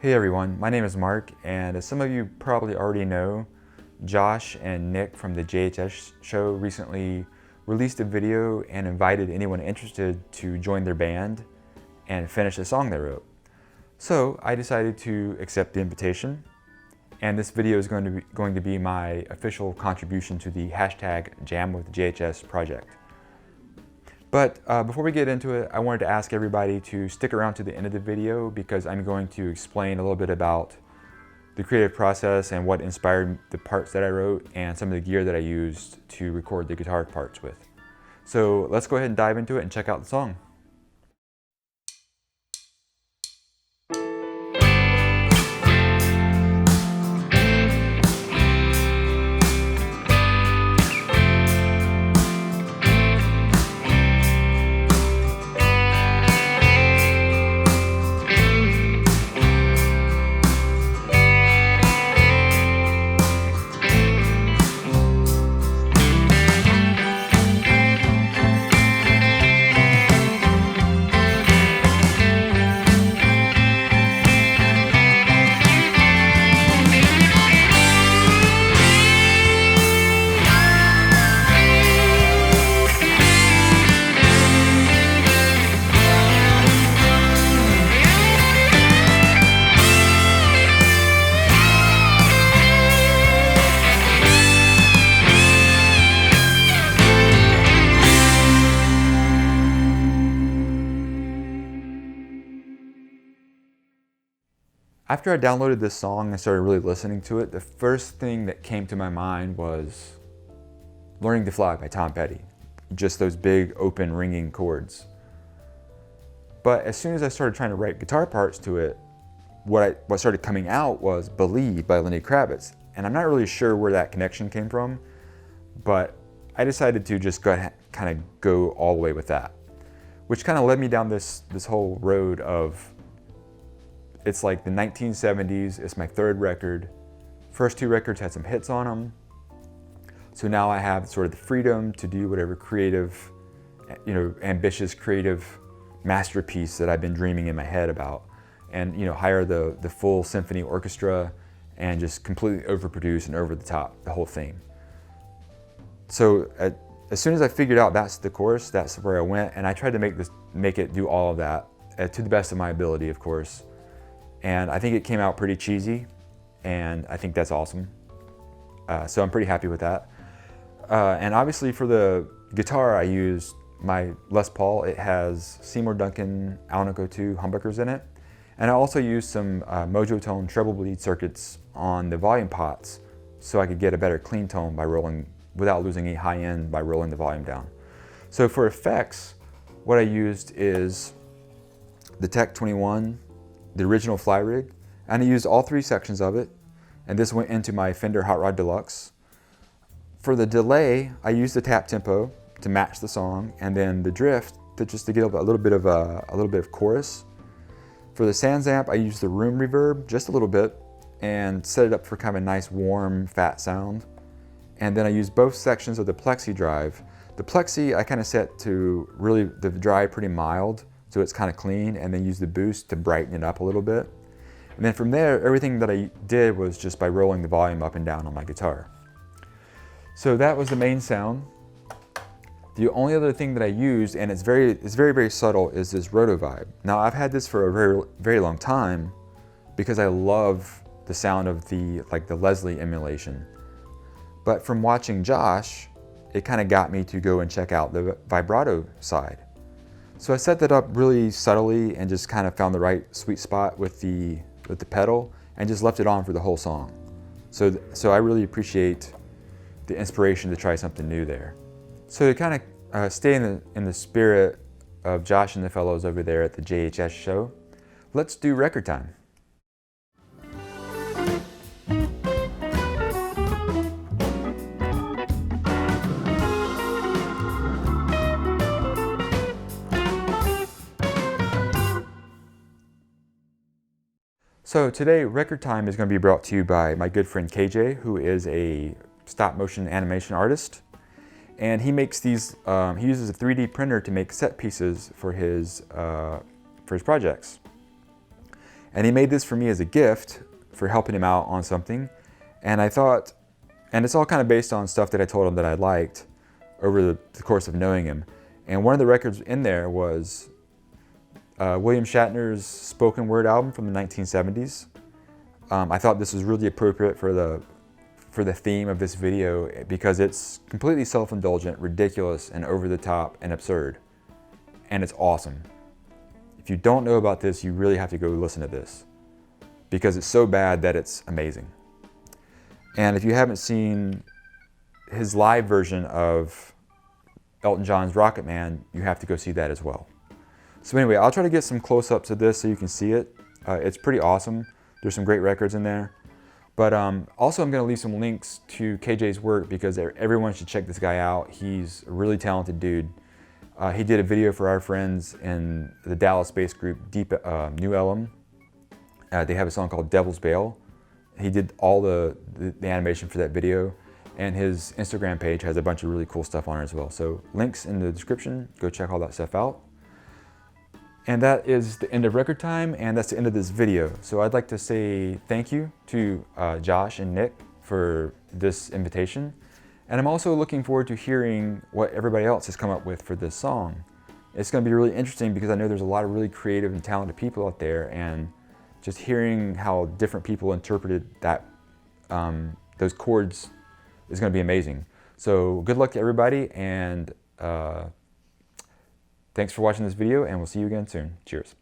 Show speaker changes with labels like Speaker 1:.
Speaker 1: Hey everyone, my name is Mark, and as some of you probably already know, Josh and Nick from the JHS show recently released a video and invited anyone interested to join their band and finish a song they wrote. So I decided to accept the invitation, and this video is going to be my official contribution to the #JamWithJHS project. But before we get into it, I wanted to ask everybody to stick around to the end of the video because I'm going to explain a little bit about the creative process and what inspired the parts that I wrote and some of the gear that I used to record the guitar parts with. So let's go ahead and dive into it and check out the song. After I downloaded this song and started really listening to it, the first thing that came to my mind was Learning to Fly by Tom Petty. Just those big, open, ringing chords. But as soon as I started trying to write guitar parts to it, what started coming out was Believe by Lenny Kravitz. And I'm not really sure where that connection came from, but I decided to just kind of go all the way with that, which kind of led me down this whole road of it's like the 1970s, it's my third record. First two records had some hits on them. So now I have sort of the freedom to do whatever creative, ambitious creative masterpiece that I've been dreaming in my head about. And hire the full symphony orchestra and just completely overproduce and over the top the whole thing. So as soon as I figured out that's the chorus, that's where I went, and I tried to make it do all of that to the best of my ability, of course. And I think it came out pretty cheesy, and I think that's awesome. So I'm pretty happy with that. And obviously for the guitar, I used my Les Paul. It has Seymour Duncan Alnico 2 humbuckers in it. And I also used some Mojo tone treble bleed circuits on the volume pots so I could get a better clean tone by rolling, without losing any high end by rolling the volume down. So for effects, what I used is the Tech 21, the original fly rig, and I used all three sections of it, and this went into my Fender Hotrod Deluxe. For the delay, I used the tap tempo to match the song, and then the drift just to get a little bit of chorus. For the Sans amp, I used the room reverb just a little bit and set it up for kind of a nice warm fat sound. And then I used both sections of the Plexi drive. The Plexi I kind of set to really the drive pretty mild, so it's kind of clean, and then use the boost to brighten it up a little bit. And then from there, everything that I did was just by rolling the volume up and down on my guitar. So that was the main sound. The only other thing that I used, and it's very, very subtle, is this Rotovibe. Now I've had this for a very, very long time because I love the sound of the Leslie emulation. But from watching Josh, it kind of got me to go and check out the vibrato side. So I set that up really subtly and just kind of found the right sweet spot with the pedal and just left it on for the whole song. So I really appreciate the inspiration to try something new there. So to kind of stay in the spirit of Josh and the fellows over there at the JHS show, let's do record time. So today, record time is going to be brought to you by my good friend Kage, who is a stop motion animation artist. And he makes these, he uses a 3D printer to make set pieces for his projects. And he made this for me as a gift for helping him out on something. And I thought, and it's all kind of based on stuff that I told him that I liked over the course of knowing him. And one of the records in there was William Shatner's spoken word album from the 1970s. I thought this was really appropriate for the theme of this video because it's completely self-indulgent, ridiculous, and over the top and absurd. And it's awesome. If you don't know about this, you really have to go listen to this because it's so bad that it's amazing. And if you haven't seen his live version of Elton John's Rocket Man, you have to go see that as well. So anyway, I'll try to get some close-ups of this so you can see it. It's pretty awesome. There's some great records in there. But also I'm going to leave some links to Kage's work because everyone should check this guy out. He's a really talented dude. He did a video for our friends in the Dallas-based group New Ellum. They have a song called Devil's Bail. He did all the animation for that video, and his Instagram page has a bunch of really cool stuff on it as well. So links in the description, go check all that stuff out. And that is the end of record time, and that's the end of this video. So I'd like to say thank you to Josh and Nick for this invitation. And I'm also looking forward to hearing what everybody else has come up with for this song. It's going to be really interesting because I know there's a lot of really creative and talented people out there, and just hearing how different people interpreted that those chords is going to be amazing. So good luck to everybody, and thanks for watching this video, and we'll see you again soon. Cheers.